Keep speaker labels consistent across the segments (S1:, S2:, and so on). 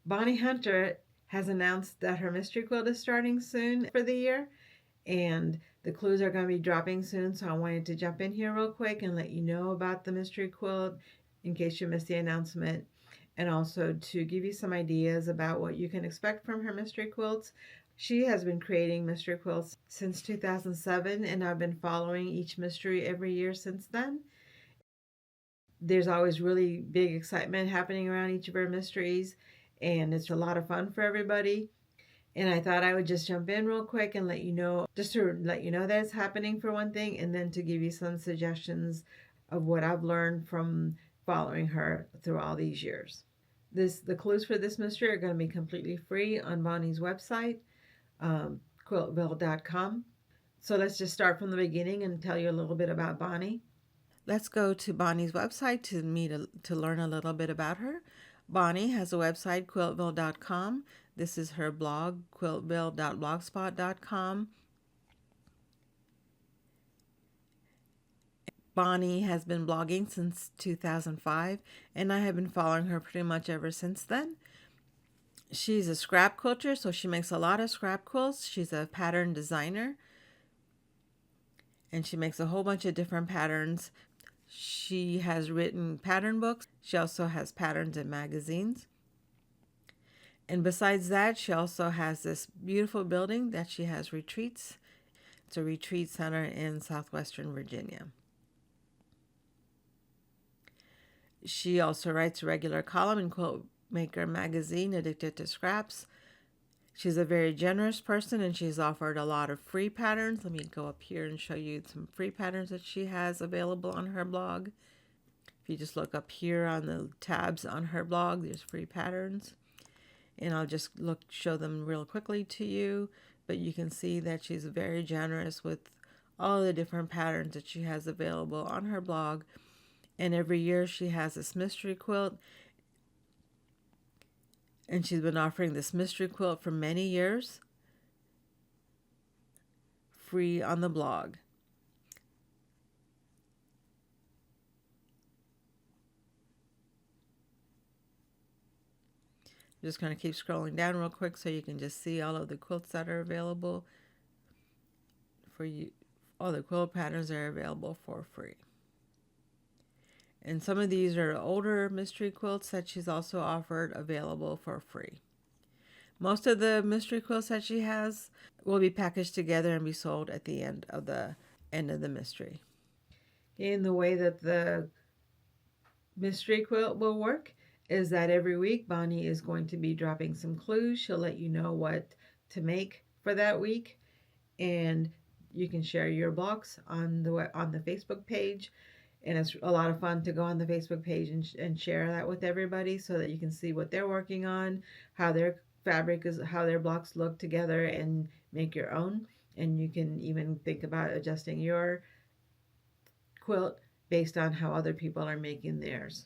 S1: Bonnie Hunter has announced that her mystery quilt is starting soon for the year, and the clues are going to be dropping soon. So I wanted to jump in here real quick and let you know about the mystery quilt in case you missed the announcement, and also to give you some ideas about what you can expect from her mystery quilts. She has been creating mystery quilts since 2007, and I've been following each mystery every year since then. There's always really big excitement happening around each of her mysteries, and it's a lot of fun for everybody. And I thought I would just jump in real quick and let you know, just to let you know that it's happening for one thing, and then to give you some suggestions of what I've learned from following her through all these years. The clues for this mystery are going to be completely free on Bonnie's website, quiltville.com. So let's just start from the beginning and tell you a little bit about Bonnie. Let's go to Bonnie's website to learn a little bit about her. Bonnie has a website, quiltville.com. This is her blog, quiltville.blogspot.com. Bonnie has been blogging since 2005, and I have been following her pretty much ever since then. She's a scrap quilter, so she makes a lot of scrap quilts. She's a pattern designer, and she makes a whole bunch of different patterns. She has written pattern books. She also has patterns in magazines. And besides that, she also has this beautiful building that she has retreats. It's a retreat center in southwestern Virginia. She also writes a regular column in Quilt Maker magazine, Addicted to Scraps. She's a very generous person, and she's offered a lot of free patterns. Let me go up here and show you some free patterns that she has available on her blog. If you just look up here on the tabs on her blog, there's free patterns. And I'll just show them real quickly to you. But you can see that she's very generous with all the different patterns that she has available on her blog. And every year she has this mystery quilt. And she's been offering this mystery quilt for many years, free on the blog. I'm just going to keep scrolling down real quick so you can just see all of the quilts that are available for you. All the quilt patterns are available for free. And some of these are older mystery quilts that she's also offered available for free. Most of the mystery quilts that she has will be packaged together and be sold at the end of the mystery. In the way that the mystery quilt will work is that every week Bonnie is going to be dropping some clues. She'll let you know what to make for that week, and you can share your blocks on the Facebook page. And it's a lot of fun to go on the Facebook page and share that with everybody so that you can see what they're working on, how their fabric is, how their blocks look together, and make your own. And you can even think about adjusting your quilt based on how other people are making theirs.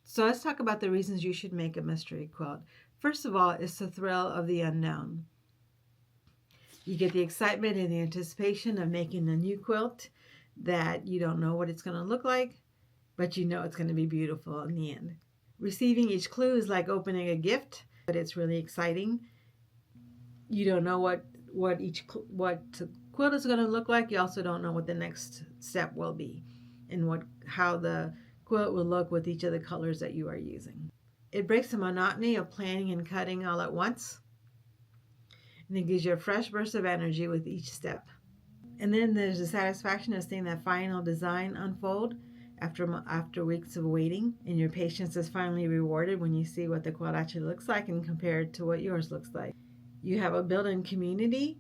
S1: So let's talk about the reasons you should make a mystery quilt. First of all, it's the thrill of the unknown. You get the excitement and the anticipation of making a new quilt that you don't know what it's going to look like, but you know it's going to be beautiful in the end. Receiving each clue is like opening a gift, but it's really exciting. You don't know what the quilt is going to look like. You also don't know what the next step will be and how the quilt will look with each of the colors that you are using. It breaks the monotony of planning and cutting all at once, and it gives you a fresh burst of energy with each step. And then there's the satisfaction of seeing that final design unfold after weeks of waiting, and your patience is finally rewarded when you see what the quilt actually looks like and compare it to what yours looks like. You have a built-in community.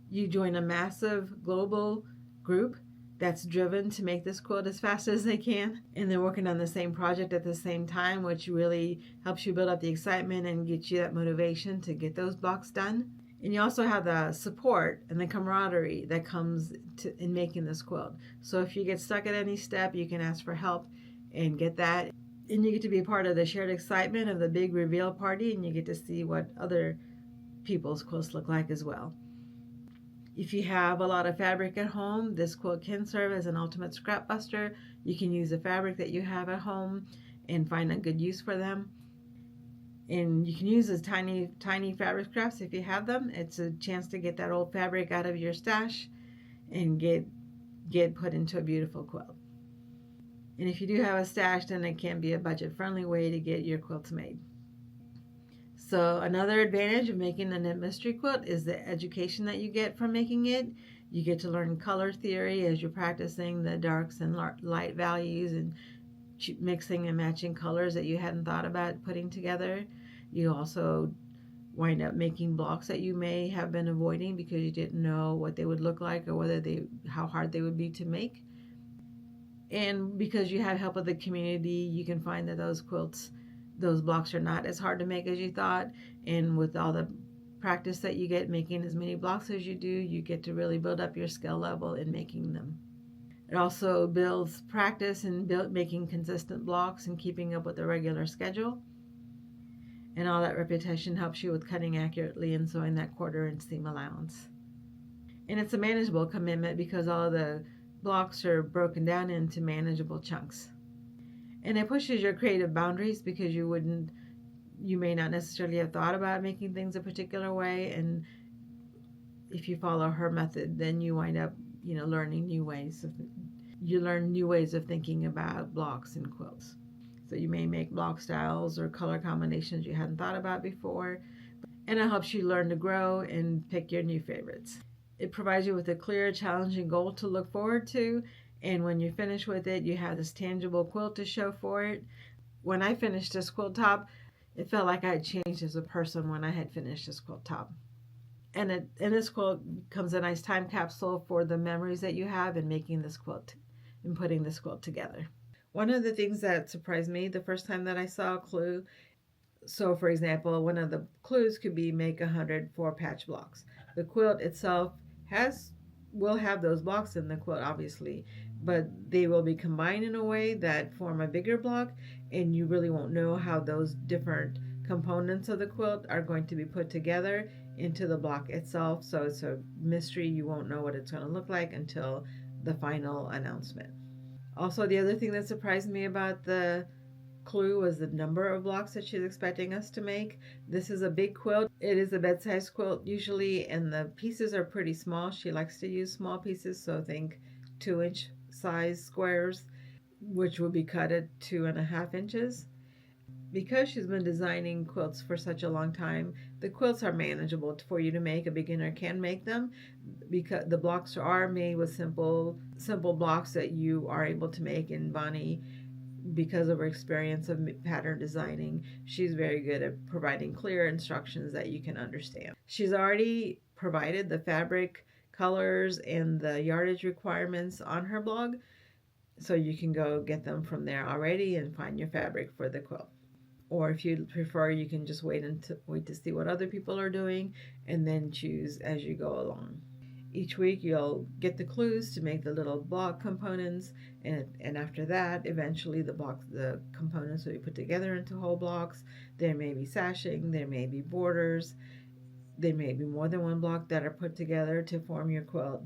S1: You join a massive global group that's driven to make this quilt as fast as they can, and they're working on the same project at the same time, which really helps you build up the excitement and get you that motivation to get those blocks done. And you also have the support and the camaraderie that comes in making this quilt. So if you get stuck at any step, you can ask for help and get that. And you get to be part of the shared excitement of the big reveal party, and you get to see what other people's quilts look like as well. If you have a lot of fabric at home, this quilt can serve as an ultimate scrap buster. You can use the fabric that you have at home and find a good use for them. And you can use those tiny fabric scraps if you have them. It's a chance to get that old fabric out of your stash and get put into a beautiful quilt. And if you do have a stash, then it can be a budget-friendly way to get your quilts made. So another advantage of making a knit mystery quilt is the education that you get from making it. You get to learn color theory as you're practicing the darks and light values and mixing and matching colors that you hadn't thought about putting together. You also wind up making blocks that you may have been avoiding because you didn't know what they would look like or how hard they would be to make. And because you have help of the community, you can find that those blocks are not as hard to make as you thought. And with all the practice that you get making as many blocks as you do, you get to really build up your skill level in making them. It also builds practice in making consistent blocks and keeping up with a regular schedule. And all that repetition helps you with cutting accurately and sewing that 1/4 inch seam allowance. And it's a manageable commitment because all the blocks are broken down into manageable chunks. And it pushes your creative boundaries because you may not necessarily have thought about making things a particular way. And if you follow her method, then you wind up, learning new ways. You learn new ways of thinking about blocks and quilts. So you may make block styles or color combinations you hadn't thought about before. And it helps you learn to grow and pick your new favorites. It provides you with a clear, challenging goal to look forward to. And when you're finished with it, you have this tangible quilt to show for it. When I finished this quilt top, it felt like I had changed as a person when I had finished this quilt top. And this quilt comes a nice time capsule for the memories that you have in making this quilt and putting this quilt together. One of the things that surprised me the first time that I saw a clue, so for example, one of the clues could be make 100 4-patch blocks. The quilt itself will have those blocks in the quilt, obviously, but they will be combined in a way that form a bigger block, and you really won't know how those different components of the quilt are going to be put together into the block itself. So it's a mystery. You won't know what it's going to look like until the final announcement. Also, the other thing that surprised me about the clue was the number of blocks that she's expecting us to make. This is a big quilt. It is a bed-size quilt usually, and the pieces are pretty small. She likes to use small pieces, so think 2-inch size squares, which will be cut at 2.5 inches. Because she's been designing quilts for such a long time, the quilts are manageable for you to make. A beginner can make them because the blocks are made with simple blocks that you are able to make. And Bonnie, because of her experience of pattern designing, she's very good at providing clear instructions that you can understand. She's already provided the fabric, colors, and the yardage requirements on her blog, so you can go get them from there already and find your fabric for the quilt. Or if you prefer, you can just wait to see what other people are doing and then choose as you go along. Each week you'll get the clues to make the little block components, and after that, eventually the components will be put together into whole blocks. There may be sashing, there may be borders, there may be more than one block that are put together to form your quilt.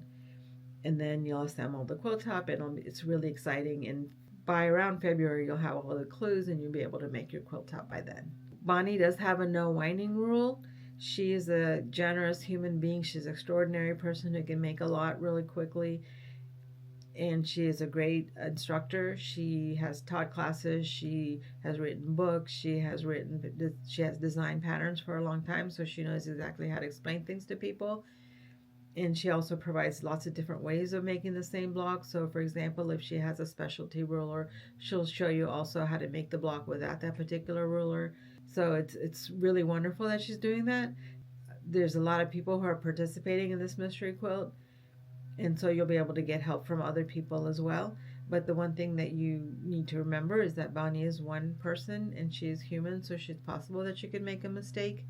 S1: And then you'll assemble the quilt top, and it's really exciting. And by around February, you'll have all the clues and you'll be able to make your quilt top by then. Bonnie does have a no whining rule. She is a generous human being. She's an extraordinary person who can make a lot really quickly. And she is a great instructor. She has taught classes. She has written books. She has designed patterns for a long time, so she knows exactly how to explain things to people. And she also provides lots of different ways of making the same block. So for example, if she has a specialty ruler, she'll show you also how to make the block without that particular ruler. So it's really wonderful that she's doing that. There's a lot of people who are participating in this mystery quilt, and so you'll be able to get help from other people as well. But the one thing that you need to remember is that Bonnie is one person and she is human, so it's possible that she can make a mistake.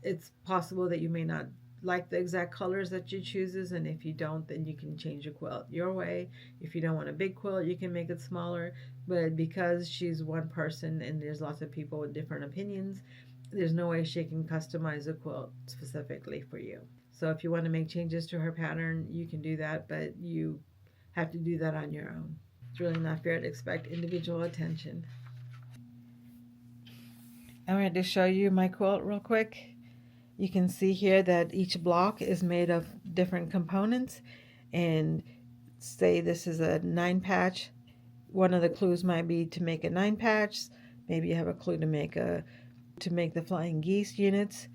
S1: It's possible that you may not like the exact colors that she chooses, and if you don't, then you can change your quilt your way. If you don't want a big quilt, you can make it smaller. But because she's one person and there's lots of people with different opinions, there's no way she can customize a quilt specifically for you. So if you want to make changes to her pattern, you can do that, but you have to do that on your own. It's really not fair to expect individual attention. I wanted to show you my quilt real quick. You can see here that each block is made of different components, and say this is a 9-patch. One of the clues might be to make a 9-patch. Maybe you have a clue to make the flying geese units.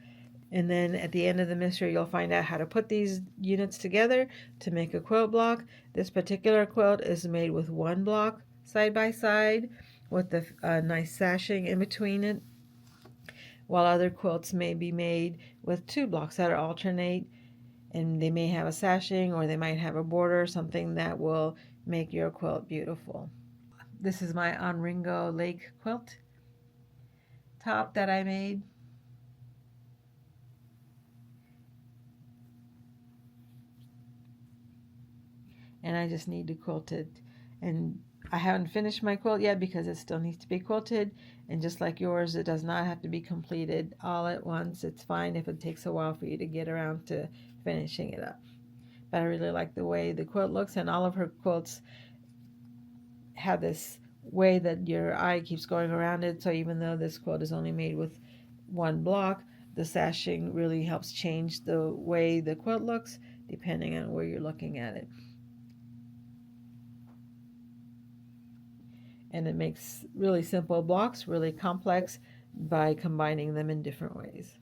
S1: And then at the end of the mystery, you'll find out how to put these units together to make a quilt block. This particular quilt is made with one block side by side with the nice sashing in between it, while other quilts may be made with two blocks that alternate, and they may have a sashing or they might have a border, something that will make your quilt beautiful. This is my Onringo Lake quilt top that I made. And I just need to quilt it. And I haven't finished my quilt yet because it still needs to be quilted. And just like yours, it does not have to be completed all at once. It's fine if it takes a while for you to get around to finishing it up. But I really like the way the quilt looks, and all of her quilts have this way that your eye keeps going around it. So even though this quilt is only made with one block, the sashing really helps change the way the quilt looks depending on where you're looking at it. And it makes really simple blocks really complex by combining them in different ways.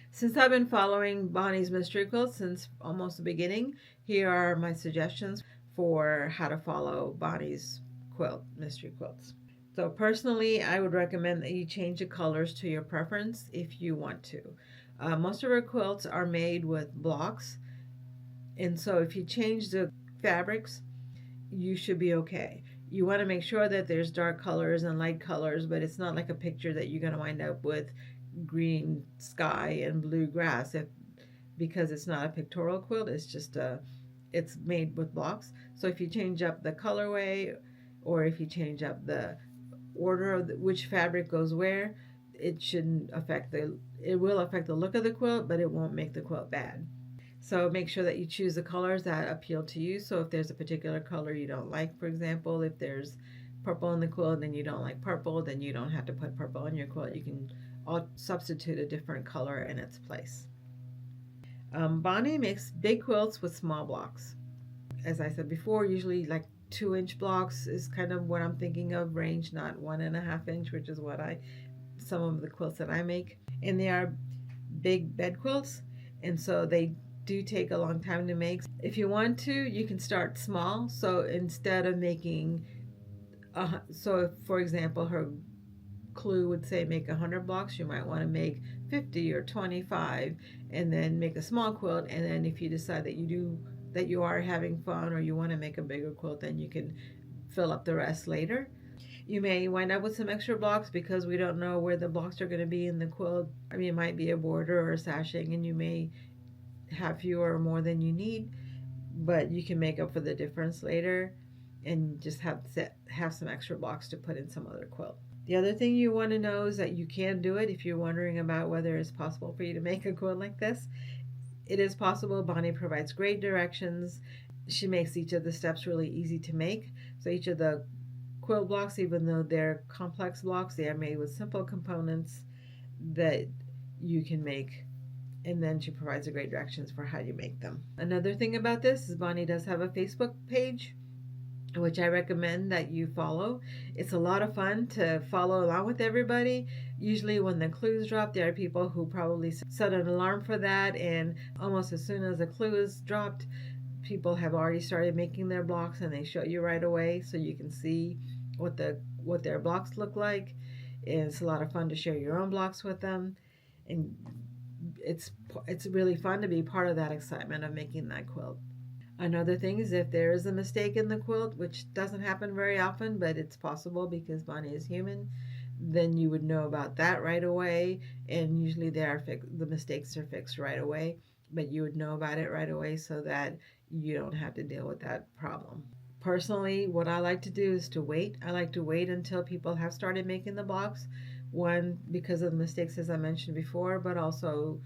S1: Since I've been following Bonnie's mystery quilt since almost the beginning, here are my suggestions for how to follow Bonnie's mystery quilts. So personally, I would recommend that you change the colors to your preference if you want to. Most of her quilts are made with blocks, and so if you change the fabrics, you should be okay. You want to make sure that there's dark colors and light colors, but it's not like a picture that you're going to wind up with green sky and blue grass because it's not a pictorial quilt. It's made with blocks. So if you change up the colorway, or if you change up the order of which fabric goes where, it will affect the look of the quilt, but it won't make the quilt bad. So make sure that you choose the colors that appeal to you. So if there's a particular color you don't like, for example, if there's purple in the quilt and you don't like purple, then you don't have to put purple in your quilt. You can substitute a different color in its place. Bonnie makes big quilts with small blocks. As I said before, usually like 2-inch blocks is kind of what I'm thinking of range, not 1.5 inch, which is what some of the quilts that I make. And they are big bed quilts, and so they do take a long time to make. If you want to, you can start small. So instead of making, for example, her clue would say make 100 blocks, you might want to make 50 or 25 and then make a small quilt. And then if you decide that you are having fun or you want to make a bigger quilt, then you can fill up the rest later. You may wind up with some extra blocks because we don't know where the blocks are going to be in the quilt. I mean, it might be a border or a sashing, and you may have fewer or more than you need, but you can make up for the difference later and just have some extra blocks to put in some other quilt. The other thing you want to know is that you can do it if you're wondering about whether it's possible for you to make a quilt like this. It is possible. Bonnie provides great directions. She makes each of the steps really easy to make. So each of the quilt blocks, even though they're complex blocks, they are made with simple components that you can make, and then she provides the great directions for how you make them. Another thing about this is Bonnie does have a Facebook page, which I recommend that you follow. It's a lot of fun to follow along with everybody. Usually when the clues drop, there are people who probably set an alarm for that, and almost as soon as the clue is dropped, people have already started making their blocks, and they show you right away so you can see what their blocks look like. And it's a lot of fun to share your own blocks with them, and it's really fun to be part of that excitement of making that quilt. Another thing is if there is a mistake in the quilt, which doesn't happen very often, but it's possible because Bonnie is human, then you would know about that right away. And usually the mistakes are fixed right away, but you would know about it right away so that you don't have to deal with that problem. Personally, what I like to do is to wait. I like to wait until people have started making the blocks. One, because of the mistakes, as I mentioned before, but also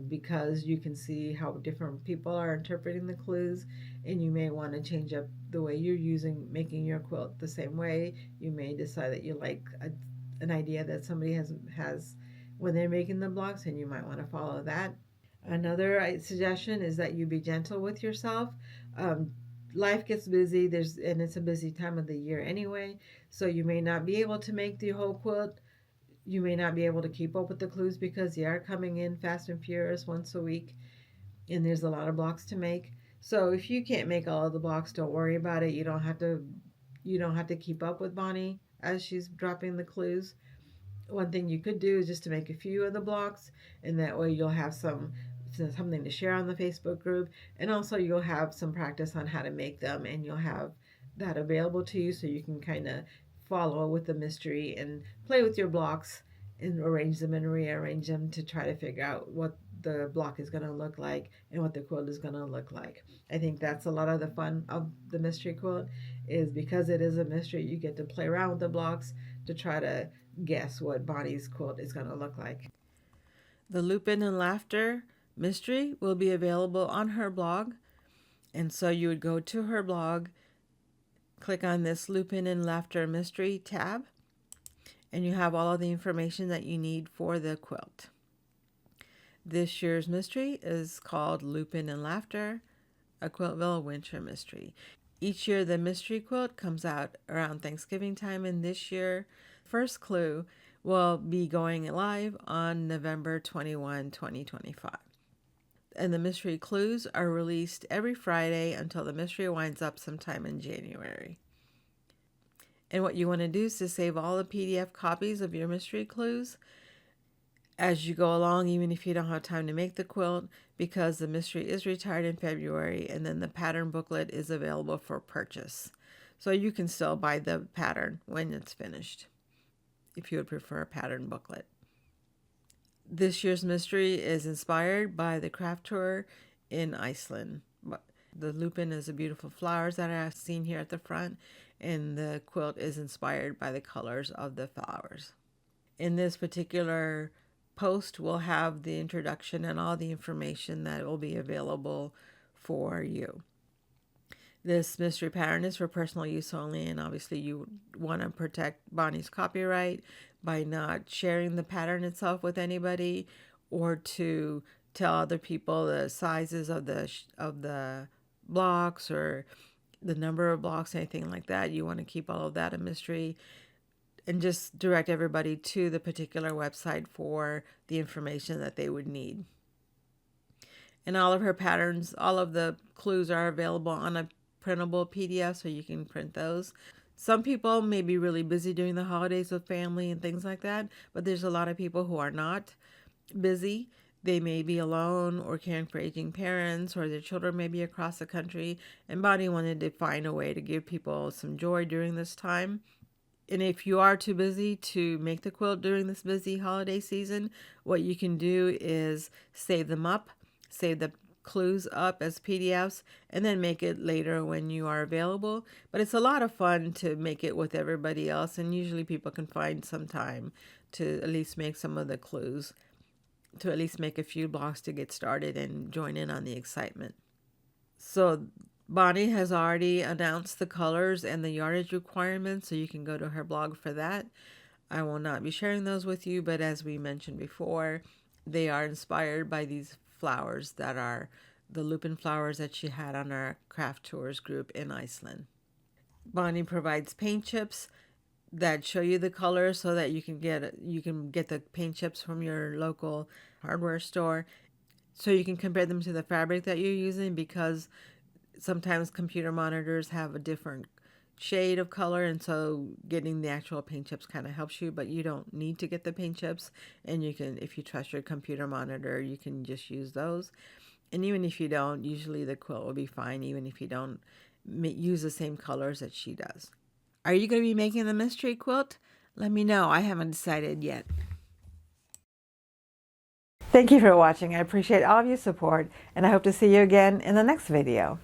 S1: because you can see how different people are interpreting the clues, and you may want to change up the way you're making your quilt the same way. You may decide that you like an idea that somebody has when they're making the blocks, and you might want to follow that. Another suggestion is that you be gentle with yourself. Um, Life gets busy, and it's a busy time of the year anyway, so you may not be able to make the whole quilt. You may not be able to keep up with the clues because they are coming in fast and furious once a week, and there's a lot of blocks to make. So if you can't make all of the blocks, don't worry about it. You don't have to keep up with Bonnie as she's dropping the clues. One thing you could do is just to make a few of the blocks, and that way you'll have something to share on the Facebook group, and also you'll have some practice on how to make them, and you'll have that available to you so you can kind of follow with the mystery and play with your blocks and arrange them and rearrange them to try to figure out what the block is going to look like and what the quilt is going to look like. I think that's a lot of the fun of the mystery quilt, is because it is a mystery, you get to play around with the blocks to try to guess what Bonnie's quilt is going to look like. The Lupin and Laughter mystery will be available on her blog, and so you would go to her blog, click on this Lupin and Laughter mystery tab, and you have all of the information that you need for the quilt. This year's mystery is called Lupin and Laughter, a Quiltville winter mystery. Each year the mystery quilt comes out around Thanksgiving time, and this year first clue will be going live on November 21, 2025. And the mystery clues are released every Friday until the mystery winds up sometime in January. And what you want to do is to save all the PDF copies of your mystery clues as you go along, even if you don't have time to make the quilt, because the mystery is retired in February, and then the pattern booklet is available for purchase. So you can still buy the pattern when it's finished, if you would prefer a pattern booklet. This year's mystery is inspired by the craft tour in Iceland. The lupin is the beautiful flowers that are seen here at the front, and the quilt is inspired by the colors of the flowers. In this particular post, we'll have the introduction and all the information that will be available for you. This mystery pattern is for personal use only, and obviously you want to protect Bonnie's copyright by not sharing the pattern itself with anybody, or to tell other people the sizes of the blocks or the number of blocks, anything like that. You want to keep all of that a mystery, and just direct everybody to the particular website for the information that they would need. And all of her patterns, all of the clues are available on a printable PDF, so you can print those. Some people may be really busy during the holidays with family and things like that, but there's a lot of people who are not busy. They may be alone or caring for aging parents, or their children may be across the country, and Bonnie wanted to find a way to give people some joy during this time. And if you are too busy to make the quilt during this busy holiday season, what you can do is save them up, save the clues up as PDFs, and then make it later when you are available. But it's a lot of fun to make it with everybody else, and usually people can find some time to at least make some of the clues, to at least make a few blocks to get started and join in on the excitement. So Bonnie has already announced the colors and the yardage requirements, so you can go to her blog for that. I will not be sharing those with you, but as we mentioned before, they are inspired by these flowers that are the lupin flowers that she had on our craft tours group in Iceland. Bonnie provides paint chips that show you the colors so that you can get the paint chips from your local hardware store, so you can compare them to the fabric that you're using, because sometimes computer monitors have a different shade of color, and so getting the actual paint chips kind of helps you, but you don't need to get the paint chips, and you can, if you trust your computer monitor, you can just use those. And even if you don't, usually the quilt will be fine, even if you don't use the same colors that she does. Are you going to be making the mystery quilt? Let me know. I haven't decided yet. Thank you for watching. I appreciate all of your support, and I hope to see you again in the next video.